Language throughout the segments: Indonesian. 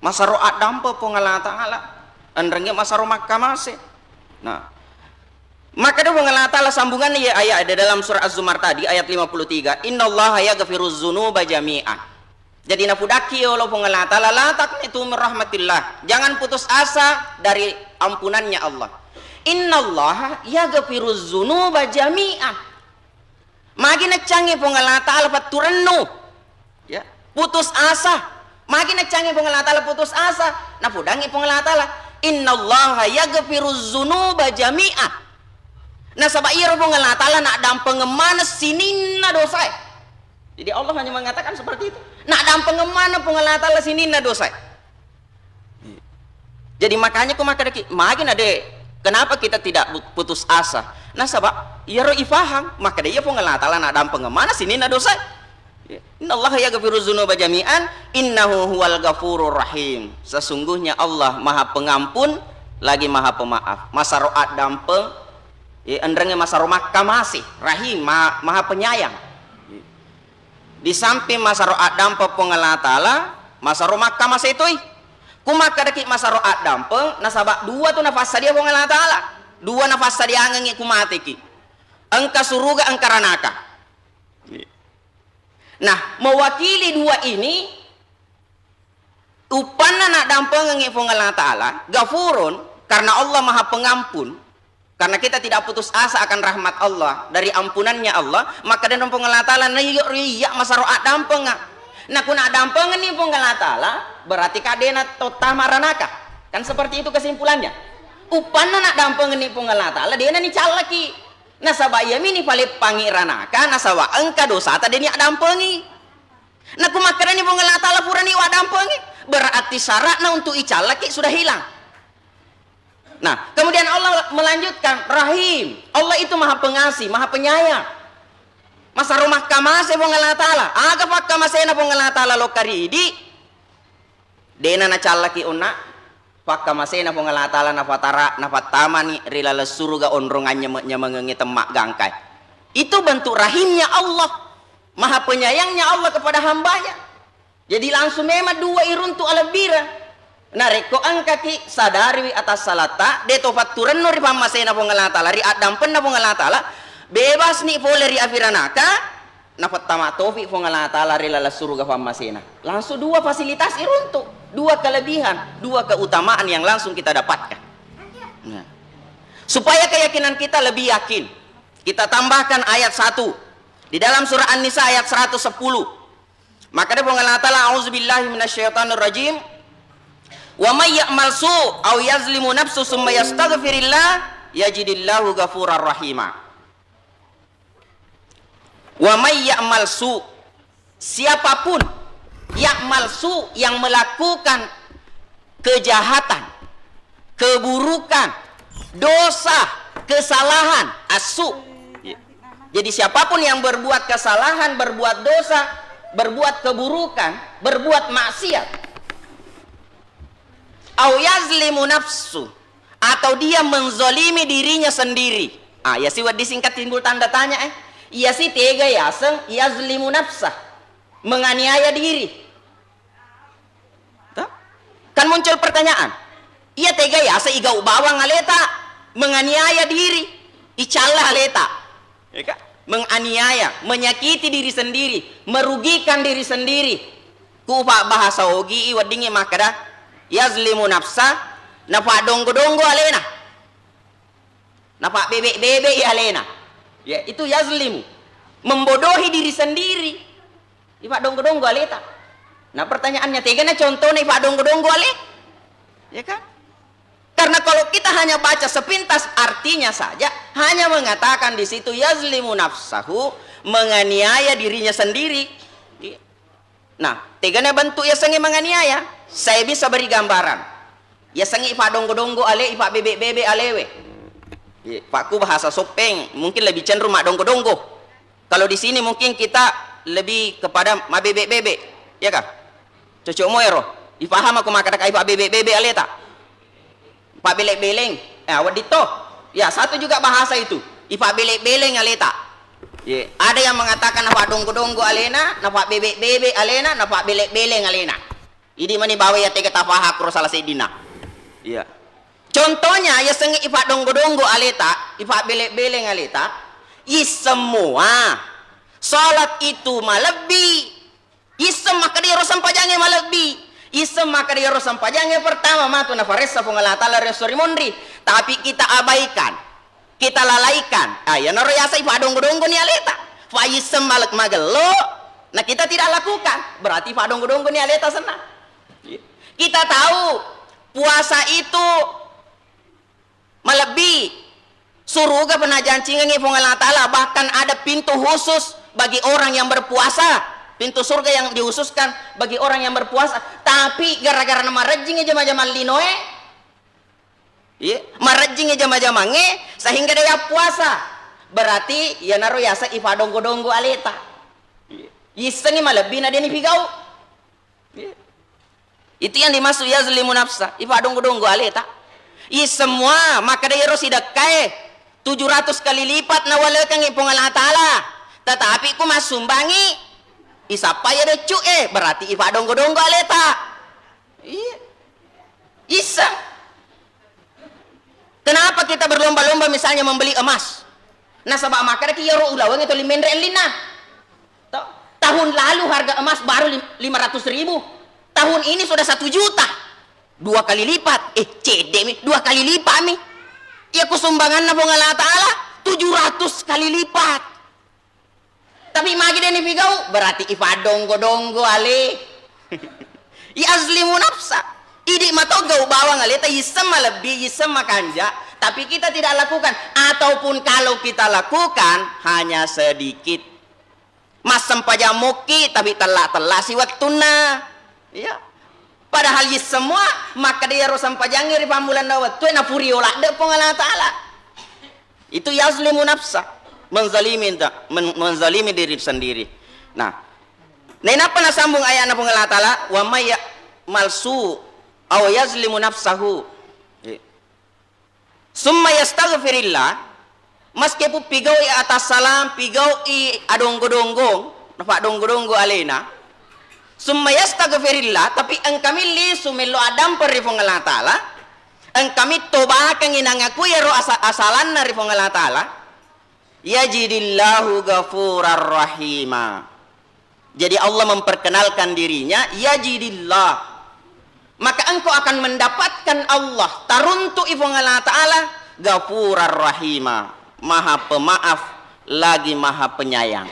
Masaro adampa po nga Allah Ta'ala. Andrengnya masaro makamase. Nah, maka dia Allah Ta'ala sambungan ya ayat ada dalam surah Az-Zumar tadi ayat 53. Innallaha yaghfiruz dzunuba jami'an. Jadi nafudaki Allah Allah Ta'ala la taqnitu min rahmatillah. Jangan putus asa dari ampunannya Allah. Innallaha yaghfiruz dzunuba jami'an. Magi nacangi Allah Ta'ala paturanno. Ya, putus asa. Magi nacangi Allah Ta'ala putus asa. Nafudangi Allah Ta'ala. Innallaha yaghfiruz dzunuba jami'an. Nah sabair pun Allah Ta'ala nak dampeng mana sinina dosa. Jadi Allah hanya mengatakan seperti itu. Nak dampeng mana pun Allah Ta'ala sinina dosa. Jadi makanya makin ada kenapa kita tidak putus asa. Nah sabab ya ro ifaham maka dia pun Allah Ta'ala nak dampeng mana sinina dosa. Innallaha yaghfiruz dzunuba jami'an innahu huwal ghafurur rahim. Sesungguhnya Allah Maha Pengampun lagi Maha Pemaaf. Masa roat dampeng andrengnya masa romak masih rahim maha penyayang. Di samping masa roat dampe Allah Ta'ala masa romak masih itu kumaka deki masa roat dampe nasabak dua tu nafas dia Allah Ta'ala dua nafas dia angengi kumate ki engka suruga engka ranaka. Nah mewakili dua ini upana nak dampe ngengi Allah Ta'ala gafurun karena Allah Maha Pengampun. Karena kita tidak putus asa akan rahmat Allah dari ampunannya Allah, maka dan Allah Ta'ala riya masaroat dampeng. Nah kuna dampeng ni Allah Ta'ala berarti kadena totama ranaka. Kan seperti itu kesimpulannya. Upana nak dampeng ni Allah Ta'ala dia ni calaki. Nah sabaya mini paling pangi ranaka, nah sawa engka dosa tadi ni dampengi. Nah kumakara ni Allah Ta'ala pura ni wa dampengi. Berarti syaratnya untuk icalaki sudah hilang. Nah, kemudian Allah melanjutkan Rahim. Allah itu Maha Pengasih, Maha Penyayang. Masa rumah kamase pong Allah Ta'ala. Aga pak kamasena pong Allah Ta'ala lokaridi. Dena na calaki una. Pak kamasena pong Allah Ta'ala nafatara nafatamani rilala suruga onrongannya mengengi temak gangkai. Itu bentuk rahimnya Allah. Maha penyayangnya Allah kepada hambanya. Jadi langsung memang dua iruntu alabira. Nah reko angkaki sadari atas salata detofat turan nuri pamasena pong Allah Ta'ala ri adampen na pong Allah Ta'ala bebas ni pole ri afiranaka nafat tamatofi pong Allah Ta'ala ri lala suruga pamasena. Langsung dua fasilitas iruntu, dua kelebihan, dua keutamaan yang langsung kita dapatkan. Nah, supaya keyakinan kita lebih yakin, kita tambahkan ayat 1 di dalam surah An-Nisa ayat 110. Maka dia pong Allah Ta'ala auzubillahi minasyaitonir rajim. Wa may ya'mal su' aw yazlimu nafsu summa yastaghfirillah yajidillahu ghafurar rahima. Wa may ya'mal su', siapapun ya'mal su' yang melakukan kejahatan, keburukan, dosa, kesalahan, asu. Jadi siapapun yang berbuat kesalahan, berbuat dosa, berbuat keburukan, berbuat maksiat, au yazlimu nafsu, atau dia menzolimi dirinya sendiri. Ya si disingkat timbul tanda tanya ya si tega yaseng yazlimu nafsah, menganiaya diri. Kan muncul pertanyaan, iya tega yasa igau bawang aleta menganiaya diri, icalah aleta, ya kan? Menganiaya, menyakiti diri sendiri, merugikan diri sendiri. Ku bahasa ogi iwadingi makada yazlimu nafsa napak donggo-donggo alena, napak bebek-bebek alena. Ya itu yazlimu, membodohi diri sendiri. Ipak donggo-donggo aleta. Nah pertanyaannya tegana contohnya ipak donggo-donggo ale, ya kan? Karena kalau kita hanya baca sepintas artinya saja, hanya mengatakan di situ yazlimu nafsahu, menganiaya dirinya sendiri. Nah tegana bentuk ya sengi menganiaya. Saya bisa beri gambaran. Ya sengi ipak donggo-donggo ale, ipak bebek-bebek alewe. Pakku bahasa sopeng, mungkin lebih cenderung mak donggo-donggo. Kalau di sini mungkin kita lebih kepada mak bebek-bebek, ya kan? Cocok moero. Dipaham aku mak kata ipak bebek-bebek ale tak? Ipak belek-beleng. Wadito. Ya satu juga bahasa itu. Ipak belek-beleng ale tak? Ada yang mengatakan napak donggo-donggo alena, napak bebek-bebek alena, napak belek-beleng alena. Idi mani bawa ya tega tafaha kro salah sedina. Iya. Contohnya ya sengi ifa donggo-donggo aleta, ifa belek-beleng aleta, semua salat itu malebi. Isem maka dia rosam pajange malebi. Isem maka dia rosam pajange pertama matu na faressa pengalata la resori mondri, tapi kita abaikan. Kita lalaikan. Ya naro yasa ifa donggo-donggo ni aleta. Fa isem malek magelo, nah kita tidak lakukan. Berarti ifa donggo-donggo ni aleta senang. Kita tahu puasa itu melebihi surga penajancingan Allah Ta'ala, bahkan ada pintu khusus bagi orang yang berpuasa, pintu surga yang dihususkan bagi orang yang berpuasa. Tapi gara-gara nama rejing aja macam linoe, marejing aja macam sehingga dia puasa. Berarti ya naruh yasa ifa donggo-donggo aleta. Isengi malebihi na dia ni pigau. Itu yang dimaksud yazlimu nafsa, ifa donggo-donggo aleta. Semua maka dia harus sedekah 700 kali lipat na wala kang ipong Allah Ta'ala. Tetapi ku masumbangi isapa ya decu berarti ifa donggo-donggo aleta. Isa. Kenapa kita berlomba-lomba misalnya membeli emas? Nah sabak maka dia ro ulawang itu limendre lina. Tahun lalu harga emas baru 500.000. Tahun ini sudah 1 juta, 2 kali lipat. CD mi 2 kali lipat mi. Ya kusumbangan na Allah Ta'ala 700 kali lipat. Tapi magi deni pigau berarti ifa donggo-donggo ale. Yazlimu nafsa. Idi matogau bawang ale ta isem lebih isem makanja, tapi kita tidak lakukan, ataupun kalau kita lakukan hanya sedikit. Masem pajamuki tapi telah siwat tuna. Ya, padahal semua maka dia rosam pajangi di pambulan dawat tu na furiola de Allah Ta'ala. Itu yazlimu nafsa, menzalimi diri sendiri. Nah, apa na sambung ayat na Allah Ta'ala, wa may malsu aw yazlimu nafsahu summa yastaghfirillah, meskipun pigau i atas salam, pigau i adonggo-donggong, nafa donggo-donggo alena, summa yastaghfirillah, tapi ang kami li sumelo adam per rifong Allah Ta'ala, ang kami toba kang inangaku ya ro asalan na rifong Allah Ta'ala, yajidillahu ghafurar rahima. Jadi Allah memperkenalkan dirinya yajidillah, maka engkau akan mendapatkan Allah taruntu ifong Allah Ta'ala ghafurar rahima, maha pemaaf lagi maha penyayang.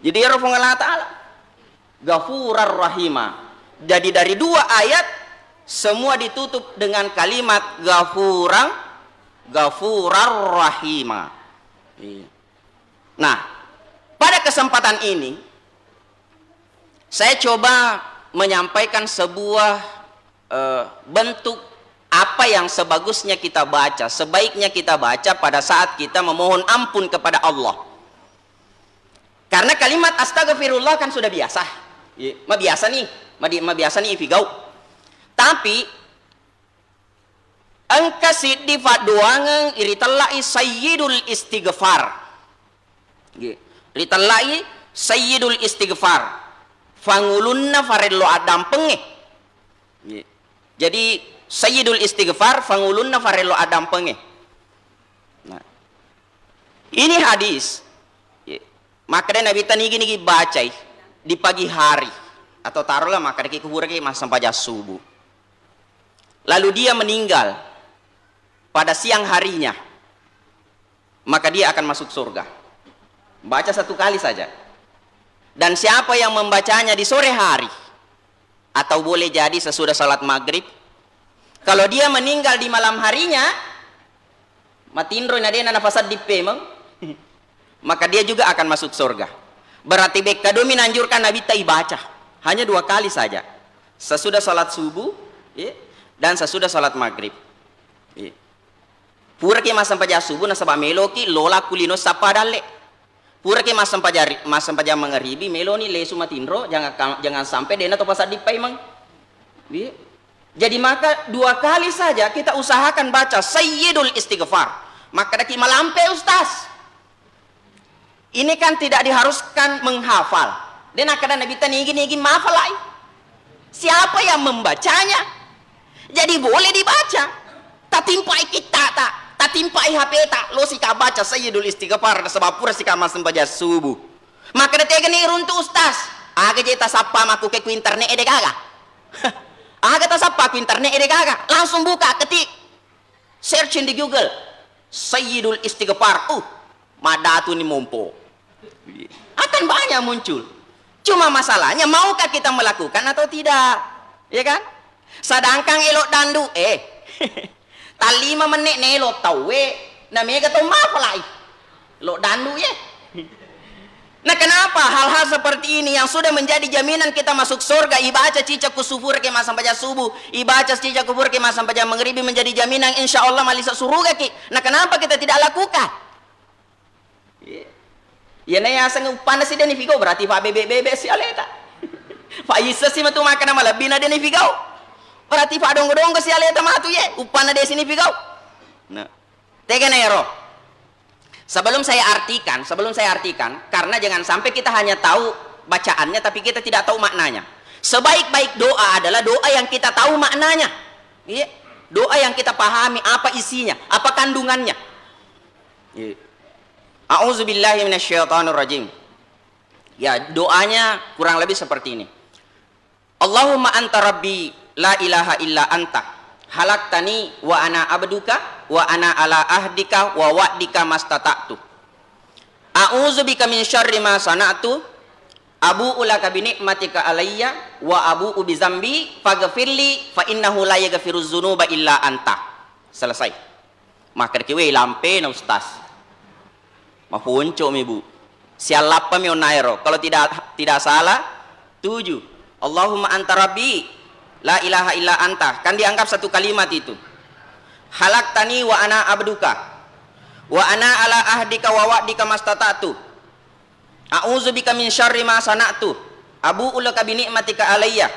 Jadi ya rifong Allah Ta'ala Ghafurar rahima. Jadi dari 2 ayat semua ditutup dengan kalimat ghafurar rahima. Nah, pada kesempatan ini saya coba menyampaikan sebuah bentuk apa yang sebagusnya kita baca, sebaiknya kita baca pada saat kita memohon ampun kepada Allah. Karena kalimat astagfirullah kan sudah biasa. Biasa nih ifigau. Tapi angka siddi faduangan iritallai sayyidul istighfar. Iritallai sayyidul istighfar. Fangulunna farello adam penge. Jadi sayyidul istighfar fangulunna farello adam penge. Nah, ini hadis. Maka Nabi tanigi bacai di pagi hari atau taruhlah maka di kubur ke mas sampai subuh. Lalu dia meninggal pada siang harinya, maka dia akan masuk surga. Baca 1 kali saja. Dan siapa yang membacanya di sore hari atau boleh jadi sesudah salat maghrib, kalau dia meninggal di malam harinya, matindro nadena nafasad di pemeng, maka dia juga akan masuk surga. Berarti Bekado menanjurkan Nabi tai baca hanya 2 kali saja, sesudah salat subuh dan sesudah salat maghrib. Pura ke masam paja subuh nasaba meloki lola kulino sapadale. Pura ke masam paja mengeribi meloni lesu matindro, jangan sampai dena to pasad dipai mang. Jadi maka 2 kali saja kita usahakan baca sayyidul istighfar. Maka daki malampe ustaz. Ini kan tidak diharuskan menghafal. Dan kadang Nabi tani gini mahafal lai. Siapa yang membacanya? Jadi boleh dibaca. Tatimpai kita tak timpai HP tak lo sika baca Sayyidul Istighfar sebab pura sika mas sembaja subuh. Maka detega ni runtu ustaz. Aga jeta sapa maku ke internet ede gaga. Aga ta sapa ku internet ede gaga. Langsung buka ketik. Searching di Google. Sayyidul Istighfar. Madatu ni mompo. Akan banyak muncul. Cuma masalahnya maukah kita melakukan atau tidak? Ya kan? Sedangkan elok dandu tak 5 menit nih lo tahu namanya kata apa lah lo dandu ya. Nah kenapa hal-hal seperti ini yang sudah menjadi jaminan kita masuk surga, ibaca cicak kusufur ke masa baca subuh, ibaca cicak kufur ke masa baca maghribi menjadi jaminan insya Allah malisa surga ki. Nah kenapa kita tidak lakukan? Ya nih asal panas sih deni figo berarti pak bebe si aleta. Pak Isa sih matu makan nama lebih na deni figo. Berarti pak dong si aleta matu ye upana de sini figo. Nah, tega nih roh. Sebelum saya artikan, karena jangan sampai kita hanya tahu bacaannya tapi kita tidak tahu maknanya. Sebaik-baik doa adalah doa yang kita tahu maknanya. Iya. Doa yang kita pahami apa isinya, apa kandungannya. Iya. A'udzubillahi minasyaitonirrajim. Ya, doanya kurang lebih seperti ini. Allahumma anta rabbi la ilaha illa anta halaktani wa ana abduka wa ana ala ahdika wa wa'dika mastata'tu. A'udzubika min syarri ma sana'tu abu'u laka bi ni'matika alayya wa abu'u bi dzambi faghfirli fa innahu la yaghfiruz dzunuba illa anta. Selesai. Maka kiwe lampe na ustaz. Mapunco mi bu. Sialapa mi onairo. Kalau tidak salah 7. Allahumma anta rabbi la ilaha illa anta. Kan dianggap satu kalimat itu. Halaktani wa ana abduka wa ana ala ahdika wa wa'dika mastata'tu. A'udzubika min syarri ma sana'tu. Abu'u laka bi ni'matika alayya.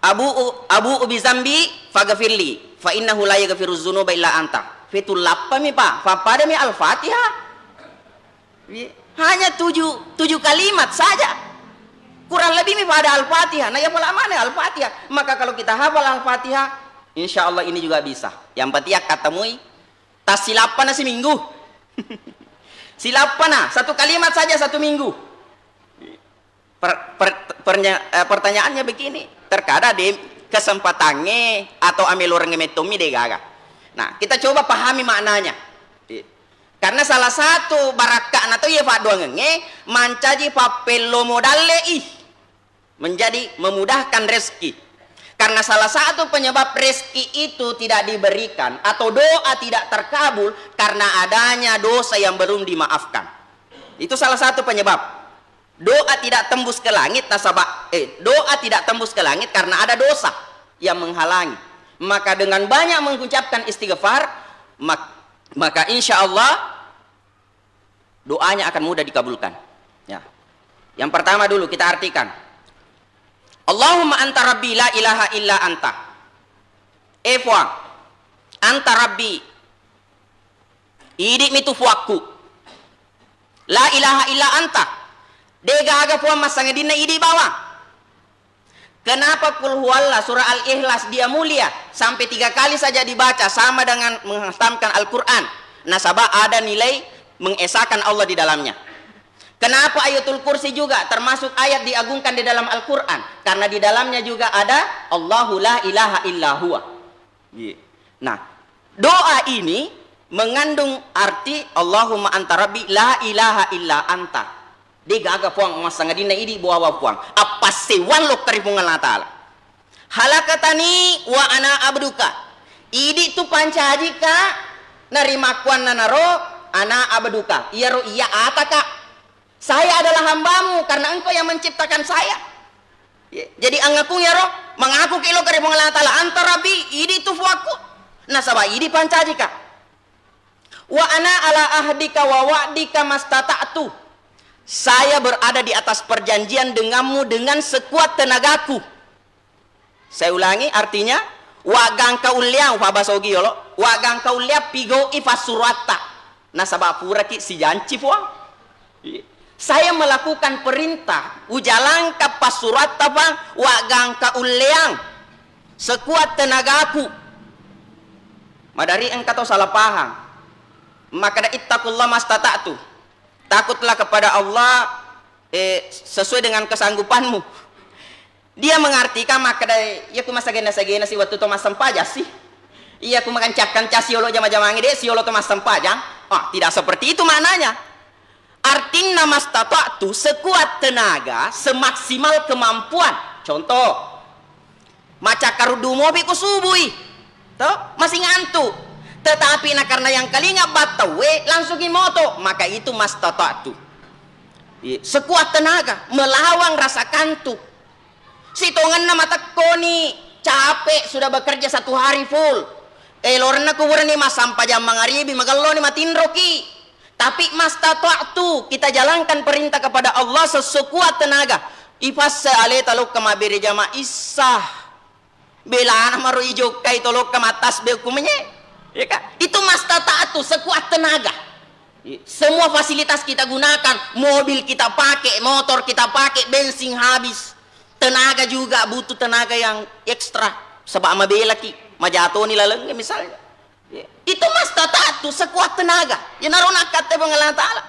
Abu'u bi dzambi faghfirli fa innahu la yaghfiruz dzunuba illa anta. Fitul lappa mi Pak. Fa pada mi Al-Fatihah. Hanya 7 kalimat saja. Kurang lebih mi pada Al-Fatihah. Nah ya pola mana Al-Fatihah? Maka kalau kita hafal Al-Fatihah, insya Allah ini juga bisa. Yang penting katamui tas silapan seminggu. Silapan satu kalimat saja 1 minggu. Pertanyaannya begini, terkadang di kesempatannya atau ambil orang ngemetomi deh gaga. Nah kita coba pahami maknanya. Karena salah satu barakaan atau ya pak doang mancaji papelo modale menjadi memudahkan rezeki. Karena salah satu penyebab rezeki itu tidak diberikan atau doa tidak terkabul karena adanya dosa yang belum dimaafkan. Itu salah satu penyebab. Doa tidak tembus ke langit doa tidak tembus ke langit karena ada dosa yang menghalangi. Maka dengan banyak mengucapkan istighfar maka insya Allah doanya akan mudah dikabulkan. Ya. Yang pertama dulu kita artikan. Allahumma anta rabbi la ilaha illa anta. Fuang. Anta rabbi. Idik mitu fuakku. La ilaha illa anta. Dega aga fuang masang dina idi bawah. Kenapa kul huwallah surah Al-Ikhlas dia mulia sampai 3 kali saja dibaca sama dengan menghatamkan Al-Quran. Nasabah ada nilai mengesahkan Allah di dalamnya. Kenapa ayatul kursi juga termasuk ayat diagungkan di dalam Al-Quran? Karena di dalamnya juga ada Allahu la ilaha illa huwa. Nah, doa ini mengandung arti Allahumma anta rabbi la ilaha illa anta. Dia gaga puang masang dina idi bawa puang. Apa sewan lo karipungan Allah Ta'ala. Halakatani wa ana abduka. Idi tu pancajika narimakuan nanaro ana abduka. Iya ro iya ataka. Saya adalah hambamu karena engkau yang menciptakan saya. Jadi angaku ya roh mengaku kilo karipungan Allah Ta'ala antara rabbi idi tu fuaku. Nasabah idi pancajika. Wa ana ala ahdika wa wa'dika mastata'tu. Saya berada di atas perjanjian denganmu dengan sekuat tenagaku. Saya ulangi artinya wagang kauliang fabasogi yolo wagang kaulia pigo ifasurata nasabah pura ki si janci fuang. Saya melakukan perintah ujalan ka pasurat apa wagang ka uleang sekuat tenagaku. Madari engkau salah paham. Maka da ittaqullah mastata'tu. Takutlah kepada Allah sesuai dengan kesanggupanmu. Dia mengartikan maka da ya ku masagena si waktu to masampaja sih. Iya ku mengancapkan siolo jama-jamangi de siolo to masampaja. Tidak seperti itu maknanya. Artinya mastata'tu sekuat tenaga, semaksimal kemampuan. Contoh, maca karudu mobi ku subui. Toh, masih ngantuk. Tetapi karena yang kalinga batawe langsungin moto, maka itu mastata'tu. Sekuat tenaga melawan rasa kantuk. Sitongan nama tekoni capek sudah bekerja 1 hari full. Lorna kuburan ni mas sampai jam mangaribi magallo ni matinroki. Tapi mastata'tu kita jalankan perintah kepada Allah sesekuat tenaga. Ifas ale taluk kama beri jama isah. Bela na maru ijo kai tolok kama tas be kumenye. Ya kan? Itu mastata'tu sekuat tenaga. Semua fasilitas kita gunakan, mobil kita pakai, motor kita pakai, bensin habis. Tenaga juga butuh tenaga yang ekstra. Sebab mabela ki, majato ni laleng misalnya. Itu mastata'tu sekuat tenaga. Ya narona kata Allah Ta'ala.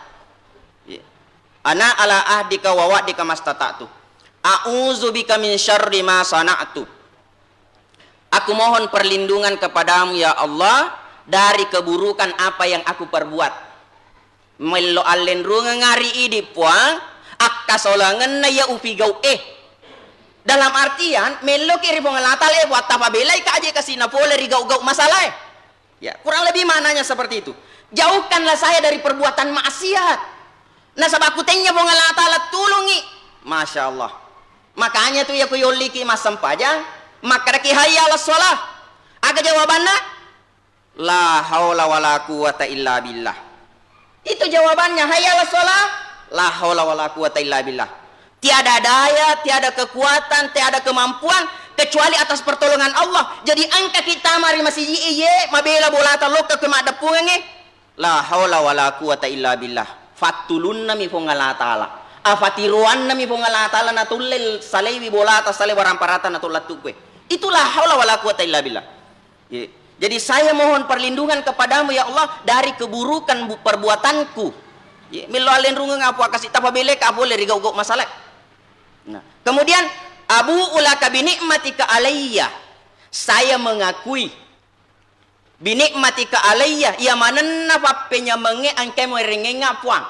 Ana ala ahdika wa wa'dika mastata'tu. A'udzu bika min syarri ma sana'tu. Aku mohon perlindungan kepadamu ya Allah dari keburukan apa yang aku perbuat. Melo alen runga ngari idi puang akka solangan na ya upigau dalam artian melo kiri pengelata le buat tapa belai ka aja kasih napole rigau-gau masalah. Ya, kurang lebih mananya seperti itu. Jauhkanlah saya dari perbuatan maksiat. Nah sebab aku tanya pengelata la tulungi. Masya Allah. Makanya tuh ya ku yoliki mas sempajang maka daki hayya ala sholah. Aga jawabannya la haula wala quwata illa billah. Itu jawabannya hayya ala sholah. La haula wala quwata illa billah. Tiada daya, tiada kekuatan, tiada kemampuan kecuali atas pertolongan Allah. Jadi angka kita mari masih iye mabela bolata loka kemada punge. La haula wala quwata illa billah. Fatulunna mi fongala taala. Afatiruanna mi fongala taala natullil salewi bolata sale waramparata natulatukwe. Itulah haula wala quwata illa billah. Jadi saya mohon perlindungan kepadamu ya Allah dari keburukan perbuatanku. Milo alen runga ngapu kasih tapa bele ka boleh rigau-gau masalah. Nah, kemudian abu ulaka binikmatika alayya. Saya mengakui binikmatika alayya ia manenna papenya menge angke merengenga puang.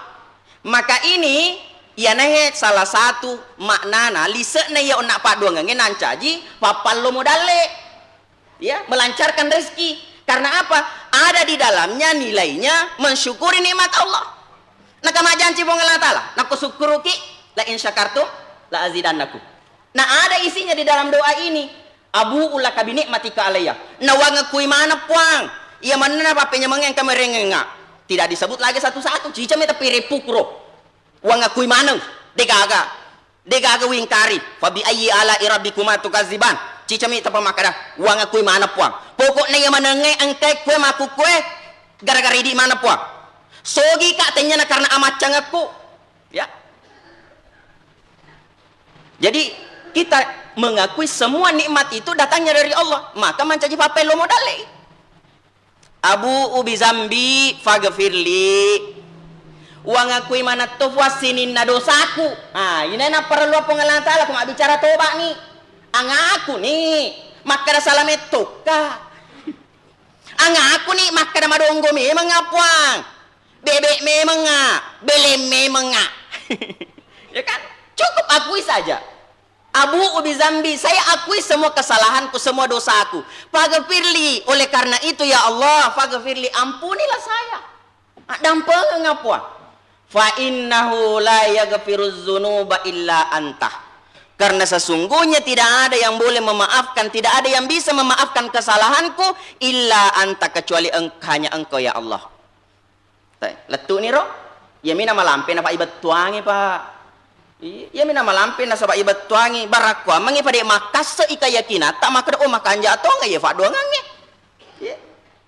Maka ini ia nahe salah satu maknana lisekna ya onak pak dua ngengen ancaji papallo modale. Ya, melancarkan rezeki. Karena apa? Ada di dalamnya nilainya mensyukuri nikmat Allah. Nah kama janji Allah Ta'ala naku syukuruki la in syakartum la azidannakum. Nah ada isinya di dalam doa ini abu ulaka binikmatika alayya. Nah wangakui mana puang ia mana papenya mengeng kamerengenga tidak disebut lagi satu-satu cica meta pirepukro wangakui mana degaga wingkari fabi ayyi ala rabbikuma tukadziban cica meta pamakada wangakui mana puang pokoknya ia manenge angkai kue maku kue gara-gara di mana puang sogi katanya karena amat cangaku ya. Jadi kita mengakui semua nikmat itu datangnya dari Allah, maka mencaji papelo modale. Abu ubi zambi faghfirli. Wa ngakui mana tufasinin na dosaku. Ini na perlu pengenalan Ta'ala aku bicara toba nih. Angaku nih, maka da salamet toka. Angaku nih maka da madonggo memang ngapuang. Bebek memang belem memang ya kan? Cukup akui saja. Abu ubi zambi, saya akui semua kesalahanku, semua dosaku. Faghfirli, oleh karena itu ya Allah, faghfirli, ampunilah saya. Dampeng ngapua. Fa innahu la yaghfiruz dzunuba illa anta. Karena sesungguhnya tidak ada yang boleh memaafkan, tidak ada yang bisa memaafkan kesalahanku illa anta kecuali hanya engkau ya Allah. Letu ni ro, ya mina malampe na pa ibat tuangi pa. Ya mina malampe na sa pa ibat tuangi barakwa mangi pa de makas sa ikayakina ta makada o makanja to nga ye fa do ngange.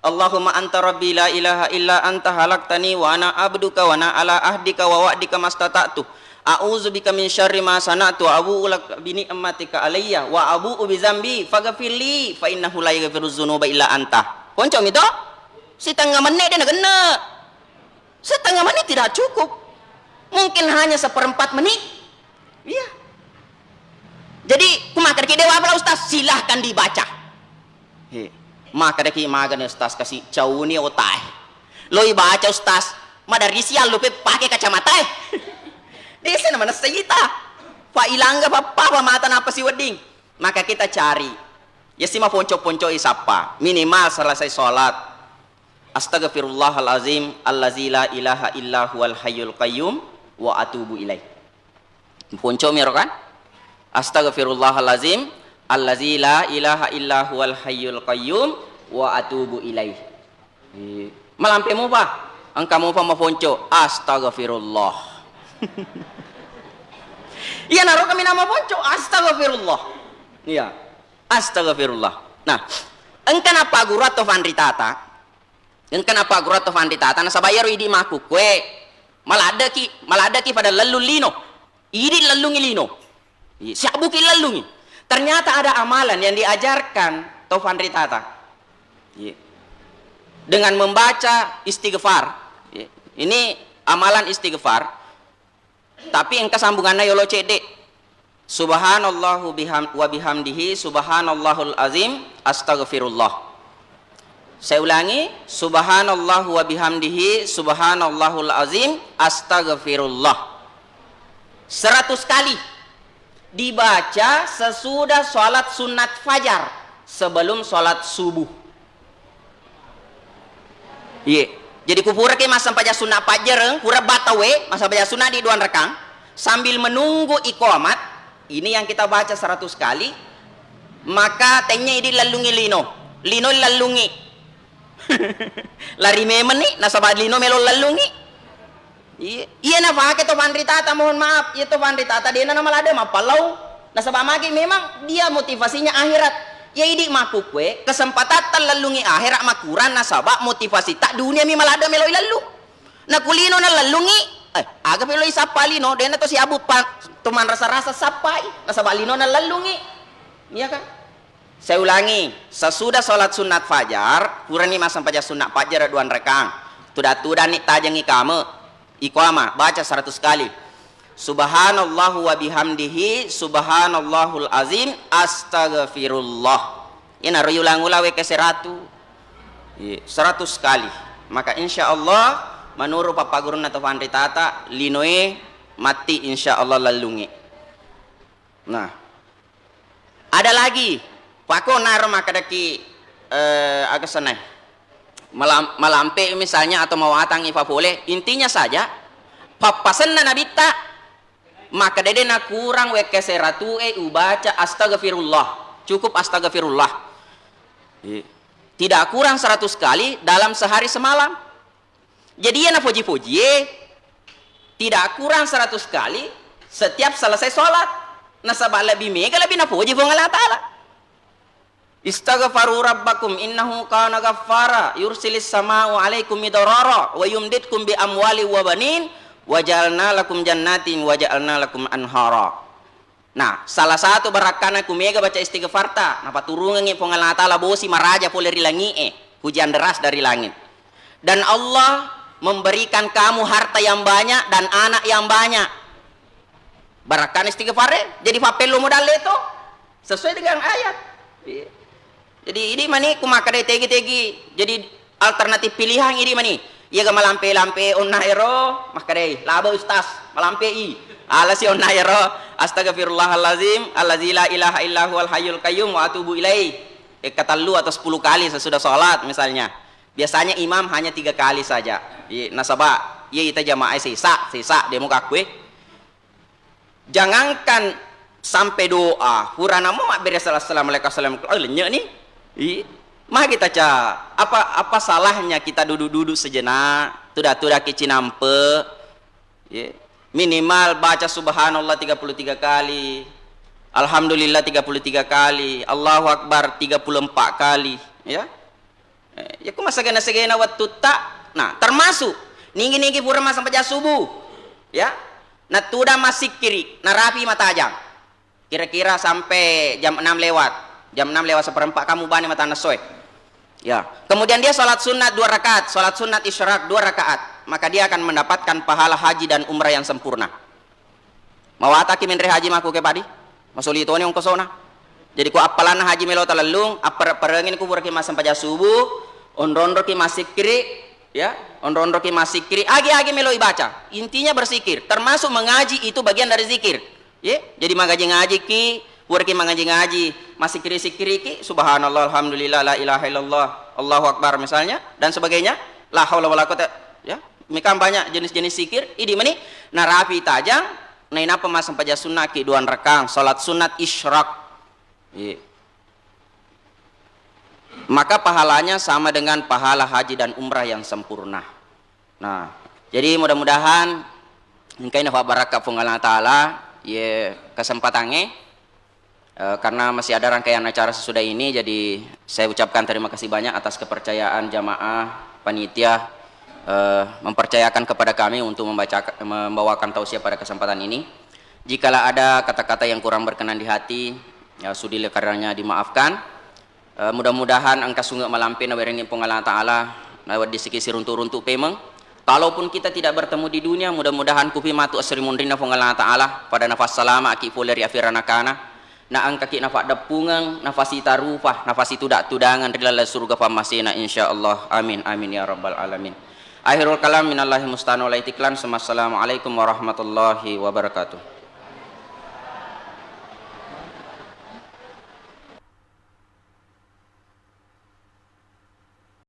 Allahumma anta rabbi la ilaha illa anta halaktani wa ana abduka wa ana ala ahdika wa wa'dika mastata'tu a'udzu bika min syarri ma sana'tu wa abu'u laka bi ni'matika alayya wa abu'u bi dzambi faghfirli fa innahu la yaghfiru dzunuba illa anta. Poncom itu setengah menit dia nak kena. Setengah menit tidak cukup. Mungkin hanya seperempat menit. Iya. Jadi kumakan ki dewa apa Ustaz? Silahkan dibaca. Maka deki magan Ustaz kasih jauh ni otai. Loi baca Ustaz, madarisi yang lupa pakai kacamata. Desa nama nasayita. Fa ilangga apa mata napa si wedding. Maka kita cari. Ya sima ponco-ponco isapa. Minimal selesai sholat. Astaghfirullahalazim allazi la ilaha illa huwal hayyul qayyum wa atubu ilaih. Ponco miro kan? Astaghfirullahalazim allazi la ilaha illa huwal hayyul qayyum wa atubu ilaih. Malampemu pa angkamu pa maponco astaghfirullah. Iya naruh kami nama ponco astaghfirullah. Iya astaghfirullah. Nah engkan apa gurato vandritata engkan apa gurato vandritata nasabayaro idi maku kue malada ki pada lelulino idi lelungilino siabuki lelungi. Ternyata ada amalan yang diajarkan Taufan Ritata dengan membaca istighfar. Ini amalan istighfar, tapi engkau sambungannya yolo cede. Subhanallahu wa bihamdihi subhanallahul azim astaghfirullah. Saya ulangi, subhanallahu wa bihamdihi subhanallahul azim astaghfirullah. 100 kali. Dibaca sesudah sholat sunat fajar sebelum sholat subuh. Iya. Jadi kupura ke masa paja sunat fajar, pura batawe masa paja sunat di duan rekang sambil menunggu iqamat. Ini yang kita baca 100 kali. Maka tanya ini lalungi lino lalungi. Lari memen nih nasabad lino melo lalungi. Iya na pakai to Vandritata, mohon maaf itu Vandritata dia nama lada mapalau nasabah magi memang dia motivasinya akhirat ya idi maku kue kesempatan lalungi akhirat makuran nasabah motivasi tak dunia mi malada melo lalu na kulino na lalungi aga melo isapa lino dia na to si abu teman rasa sapai nasabah lino na lalungi iya kan. Saya ulangi, sesudah sholat sunat fajar purani masa paja sunat fajar duan rekang tudah nik tajangi kamu iqamah baca 100 kali. Subhanallahu wa bihamdihi subhanallahul azim astaghfirullah. Ini ulang-ulang ke 100 kali. Maka insyaallah menurut Papa Guru atau Vandritata linoe mati insyaallah lalungi. Nah, ada lagi pako nar maka daki agak seneh malampe misalnya atau mau atang ifa boleh intinya saja papasan na nabita maka dede na kurang weke seratu ubaca astaghfirullah cukup astaghfirullah tidak kurang 100 kali dalam sehari semalam. Jadi ya na puji-puji tidak kurang 100 kali setiap selesai sholat nasabah lebih mega lebih na puji Allah Ta'ala. Istaghfaru rabbakum innahu kana ghaffara yursilis sama'u 'alaikum midrara wa yumditkum bi amwali wa banin wa ja'alna lakum jannatin wa ja'alna lakum anhara. Nah, salah satu barakana kumega baca istighfar ta, napa turungan ngi Allah Ta'ala bosi maraja pole rilangi hujan deras dari langit. Dan Allah memberikan kamu harta yang banyak dan anak yang banyak. Barakana istighfar jadi papelo modal itu sesuai dengan ayat. Jadi ini mani kumakade tegi jadi alternatif pilihan ini mani iya ga malampe onnaero makade laba ustaz malampe i ala si onnaero astaghfirullahalazim allazi la ilaha illa huwal hayyul qayyum wa atubu ilaih katallu atau 10 kali sesudah sholat misalnya. Biasanya imam hanya 3 kali saja. Nasabah iya ita jamaah sisa dia muka kue. Jangankan sampai doa purana mau mak beres assalamualaikum lenyek nih mah kita apa salahnya kita duduk sejenak tudah kicinampe minimal baca subhanallah 33 kali alhamdulillah 33 kali Allahu akbar 34 kali ya Ya ku masa gena waktu tak. Nah, termasuk ninggi pura mas sampai subuh. Ya. Nah, tuda masih kiri, nah rapi mata ajang. Kira-kira sampai jam 6 lewat. Jam 6 lewat seperempat kamu bani mata nasoy. Ya. Kemudian dia sholat sunat 2 rakaat, sholat sunat isyraq 2 rakaat. Maka dia akan mendapatkan pahala haji dan umrah yang sempurna. Mawataki minre haji maku ke padi. Masuli itu yang kosona. Jadi ku apalan haji melo talalung, perengin ku buraki mas sampai subuh, ondro ki masih kiri, ya, ondro ki masih kiri, agi melo ibaca. Intinya bersikir, termasuk mengaji itu bagian dari zikir. Ya, jadi ngaji ki, buraki mengaji, masih kiri ki, subhanallah, alhamdulillah, la ilaha illallah, Allahu akbar misalnya dan sebagainya. La haula wala quwata, ya. Mikam banyak jenis-jenis zikir, ini meni narapi tajang, naina pemas sampai sunnah ki 2 rekang, salat sunat isyraq. Iya. Maka pahalanya sama dengan pahala haji dan umrah yang sempurna. Nah, jadi mudah-mudahan mungkin wa baraka Allah taala ya kesempatannya karena masih ada rangkaian acara sesudah ini, jadi saya ucapkan terima kasih banyak atas kepercayaan jamaah panitia mempercayakan kepada kami untuk membawakan tausiah pada kesempatan ini. Jikalau ada kata-kata yang kurang berkenan di hati, ya sudi karenanya dimaafkan. Mudah-mudahan angka sungguh malampe na berengin Allah taala lewat disikisi runtu-runtu pemeng. Kalaupun kita tidak bertemu di dunia, mudah-mudahan kupi matu asri mundrina Allah taala pada nafas salama aki poleri afirana kana na angka ki nafak depungang nafasi tarufah nafasi tudak tudangan rilal surga pamasina insyaallah. Amin amin ya rabbal alamin. Akhirul kalam minallahi musta'an wa la itiklan. Assalamualaikum warahmatullahi wabarakatuh.